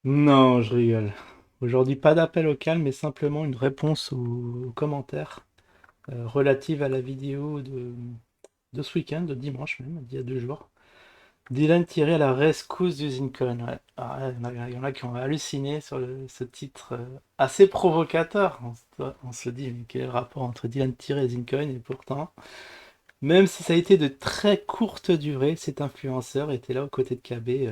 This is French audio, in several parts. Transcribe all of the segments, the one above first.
Non, je rigole. Aujourd'hui, pas d'appel au calme, mais simplement une réponse aux commentaires relative à la vidéo de ce week-end, de dimanche même, d'il y a 2 jours. Dylan tiré à la rescousse du Lincoln. Ouais. Ah, ouais, il y en a qui ont halluciné sur ce titre assez provocateur. On se dit, mais quel est le rapport entre Dylan tiré et Lincoln? Et pourtant, même si ça a été de très courte durée, cet influenceur était là aux côtés de KB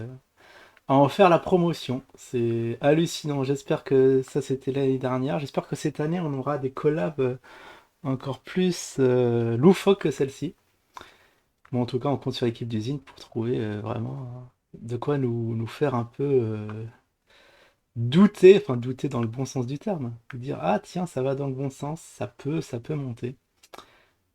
à en faire la promotion. C'est hallucinant. J'espère que ça c'était l'année dernière. J'espère que cette année on aura des collabs encore plus loufoques que celle-ci. Bon, en tout cas, on compte sur l'équipe d'usine pour trouver vraiment de quoi nous faire un peu douter, enfin douter dans le bon sens du terme. Dire ah tiens, ça va dans le bon sens, ça peut monter.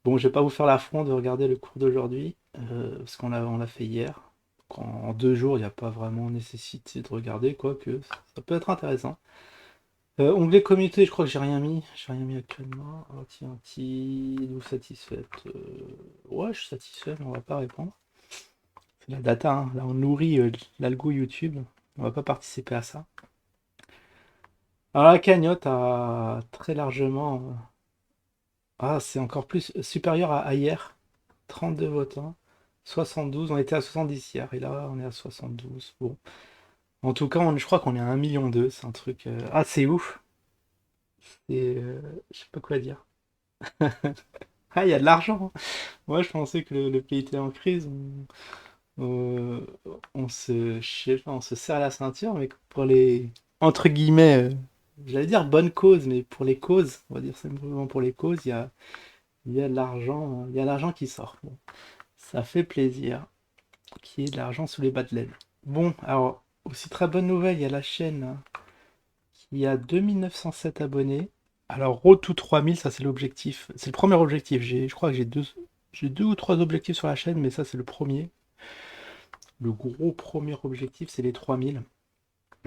Bon, je vais pas vous faire l'affront de regarder le cours d'aujourd'hui parce qu'on l'a fait hier. Donc, en 2 jours, il n'y a pas vraiment nécessité de regarder, quoique ça peut être intéressant. Onglet communauté, je crois que j'ai rien mis. J'ai rien mis actuellement. Anti, vous satisfaite. Ouais, je suis satisfait, mais on va pas répondre. C'est la data, hein. Là, on nourrit l'algo YouTube. On va pas participer à ça. Alors, la cagnotte a très largement. Ah, c'est encore plus supérieur à hier. 32 votants. 72, on était à 70 hier. Et là, on est à 72. Bon. En tout cas, je crois qu'on est à 1,2 million. C'est un truc. Ah, c'est ouf. Et je sais pas quoi dire. Ah, il y a de l'argent, hein. Moi, je pensais que le pays était en crise. Je sais pas, on se serre la ceinture, mais que pour les, entre guillemets, j'allais dire bonne cause, mais pour les causes, on va dire simplement pour les causes, il y a de l'argent, il y a de l'argent qui sort. Bon, ça fait plaisir qu'il y ait de l'argent sous les bas de laine. Bon, alors, aussi très bonne nouvelle, il y a la chaîne hein, qui a 2907 abonnés. Alors, Road to 3000, ça c'est l'objectif. C'est le premier objectif. Je crois que j'ai deux ou trois objectifs sur la chaîne, mais ça c'est le premier. Le gros premier objectif, c'est les 3000.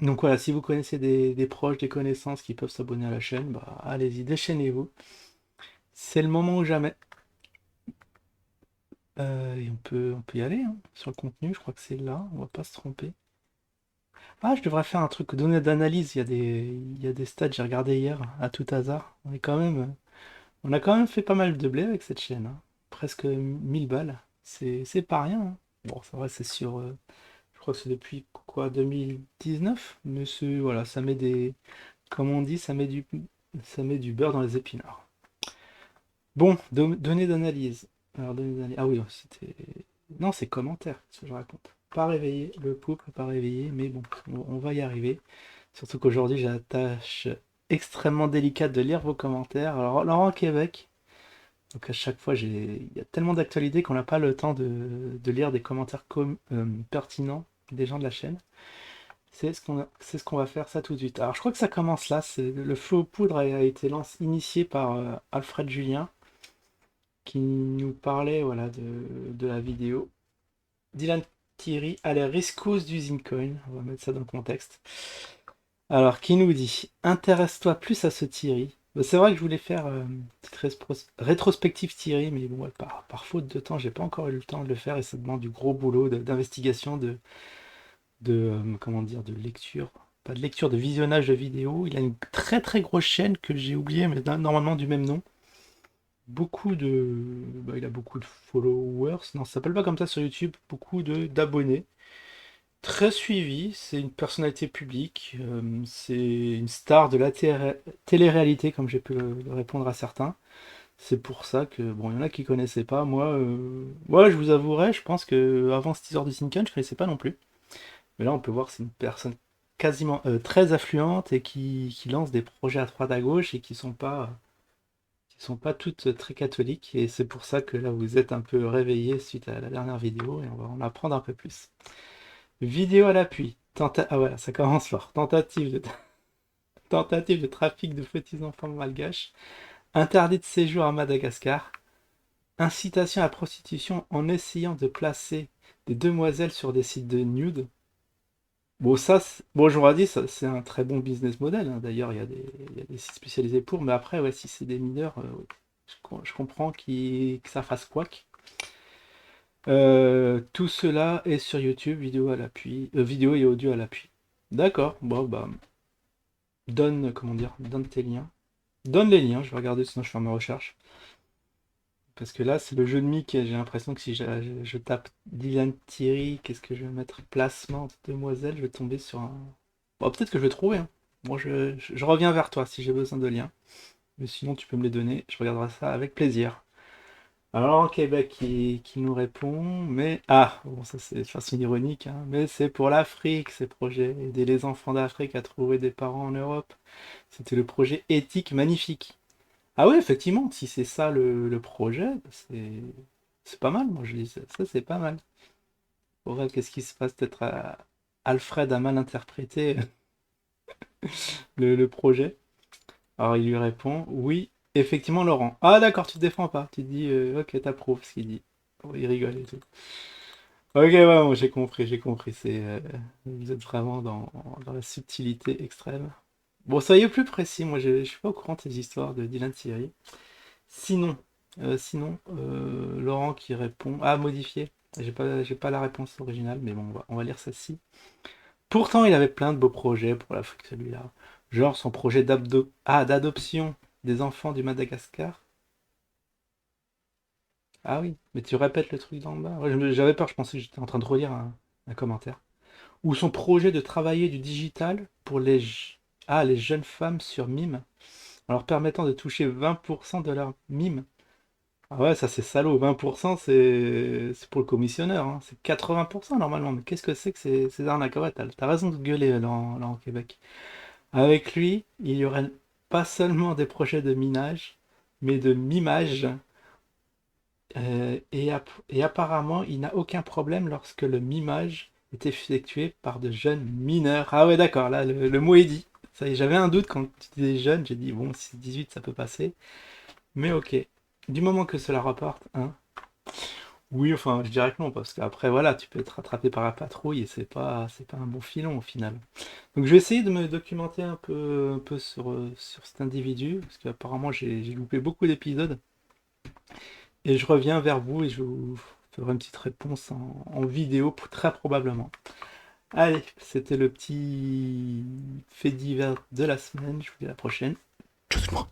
Donc voilà, si vous connaissez des proches, des connaissances qui peuvent s'abonner à la chaîne, bah allez-y, déchaînez-vous. C'est le moment ou jamais. Et on peut y aller hein, sur le contenu, je crois que c'est là, on va pas se tromper. Ah, je devrais faire un truc, données d'analyse, il y a des stats, j'ai regardé hier, à tout hasard. On a quand même fait pas mal de blé avec cette chaîne, hein. Presque 1000 balles. C'est pas rien, hein. Bon, c'est vrai, c'est sur. Je crois que c'est depuis quoi, 2019? Mais voilà, ça met des. Comme on dit, ça met du beurre dans les épinards. Bon, données d'analyse. Alors, données d'analyse. Ah oui, c'était. Non, c'est commentaire, ce que je raconte. Pas réveillé, le couple pas réveillé, mais bon, on va y arriver. Surtout qu'aujourd'hui, j'ai la tâche extrêmement délicate de lire vos commentaires. Alors, Laurent Québec, donc à chaque fois, il y a tellement d'actualités qu'on n'a pas le temps de lire des commentaires pertinents des gens de la chaîne. C'est ce qu'on va faire ça tout de suite. Alors je crois que ça commence là. Le flow poudre a été initié par Alfred Julien qui nous parlait voilà, de la vidéo. Dylan Thierry à la rescousse du Zincoin. On va mettre ça dans le contexte. Alors qui nous dit intéresse-toi plus à ce Thierry. C'est vrai que je voulais faire une petite rétrospective Thierry, mais bon, ouais, par faute de temps, j'ai pas encore eu le temps de le faire et ça demande du gros boulot d'investigation, comment dire, de lecture, pas de lecture, de visionnage de vidéos. Il a une très très grosse chaîne que j'ai oublié, mais normalement du même nom. Il a beaucoup de followers. Non, ça s'appelle pas comme ça sur YouTube. Beaucoup d'abonnés. Très suivi. C'est une personnalité publique. C'est une star de la télé-réalité, comme j'ai pu le répondre à certains. C'est pour ça que, bon, il y en a qui connaissaient pas. Moi, je vous avouerai, je pense que avant ce teaser de Sinken, je connaissais pas non plus. Mais là, on peut voir que c'est une personne quasiment très affluente et qui lance des projets à droite à gauche et qui sont pas toutes très catholiques. Et c'est pour ça que là, vous êtes un peu réveillés suite à la dernière vidéo et on va en apprendre un peu plus. Vidéo à l'appui. Ah voilà, ça commence fort. Tentative de trafic de petits enfants malgaches. Interdit de séjour à Madagascar. Incitation à la prostitution en essayant de placer des demoiselles sur des sites de nude. Bon, ça, bon, j'aurais dit, ça, c'est un très bon business model, hein. D'ailleurs, il y a des sites spécialisés pour, mais après, ouais, si c'est des mineurs, oui, je comprends que ça fasse couac. Tout cela est sur YouTube, vidéo à l'appui, vidéo et audio à l'appui. D'accord, bon bah, donne, comment dire, donne tes liens. Donne les liens, je vais regarder, sinon je fais mes recherches. Parce que là, c'est le jeu de Mick, et j'ai l'impression que si je tape Dylan Thierry, qu'est-ce que je vais mettre? Placement de demoiselle, je vais tomber sur un... Bon, peut-être que je vais trouver, hein. Bon, je reviens vers toi si j'ai besoin de liens. Mais sinon, tu peux me les donner, je regarderai ça avec plaisir. Alors, Québec qui nous répond, mais... Ah, bon, ça c'est de façon ironique, hein, mais c'est pour l'Afrique, ces projets. Aider les enfants d'Afrique à trouver des parents en Europe. C'était le projet éthique magnifique. Ah oui, effectivement, si c'est ça le projet, bah, c'est pas mal, moi je dis ça, c'est pas mal. Pour elle, qu'est-ce qui se passe? Peut-être Alfred a mal interprété le projet. Alors il lui répond, oui, effectivement Laurent. Ah d'accord, tu te défends pas, tu dis, ok, t'approuves ce qu'il dit. Oh, il rigole et tout. Ok, ouais, bon, j'ai compris, vous êtes vraiment dans la subtilité extrême. Bon, soyez plus précis, moi je suis pas au courant de ces histoires de Dylan Thierry. Sinon, Laurent qui répond. Ah, modifié. J'ai pas la réponse originale, mais bon, on va lire celle-ci. Pourtant, il avait plein de beaux projets pour l'Afrique, celui-là. Genre son projet d'adoption des enfants du Madagascar. Ah oui, mais tu répètes le truc d'en bas. Ouais, j'avais peur, je pensais que j'étais en train de relire un commentaire. Ou son projet de travailler du digital pour les jeunes femmes sur Mime, en leur permettant de toucher 20% de leur Mime. Ah ouais, ça c'est salaud. 20%, c'est pour le commissionneur, hein. C'est 80% normalement. Mais qu'est-ce que c'est que ces arnaques? Ah ouais, t'as raison de gueuler là en Québec. Avec lui, il y aurait pas seulement des projets de minage, mais de mimage. Et apparemment, il n'a aucun problème lorsque le mimage est effectué par de jeunes mineurs. Ah ouais, d'accord, là le mot est dit. Ça y est, j'avais un doute quand tu disais jeune, j'ai dit bon, si c'est 18, ça peut passer. Mais ok. Du moment que cela rapporte, hein. Oui, enfin, je dirais que non, parce qu'après, voilà, tu peux être rattrapé par la patrouille et c'est pas un bon filon au final. Donc, je vais essayer de me documenter un peu sur cet individu, parce qu'apparemment, j'ai loupé beaucoup d'épisodes. Et je reviens vers vous et je vous ferai une petite réponse en vidéo, très probablement. Allez, c'était le petit fait divers de la semaine. Je vous dis à la prochaine. Tchuss, moi.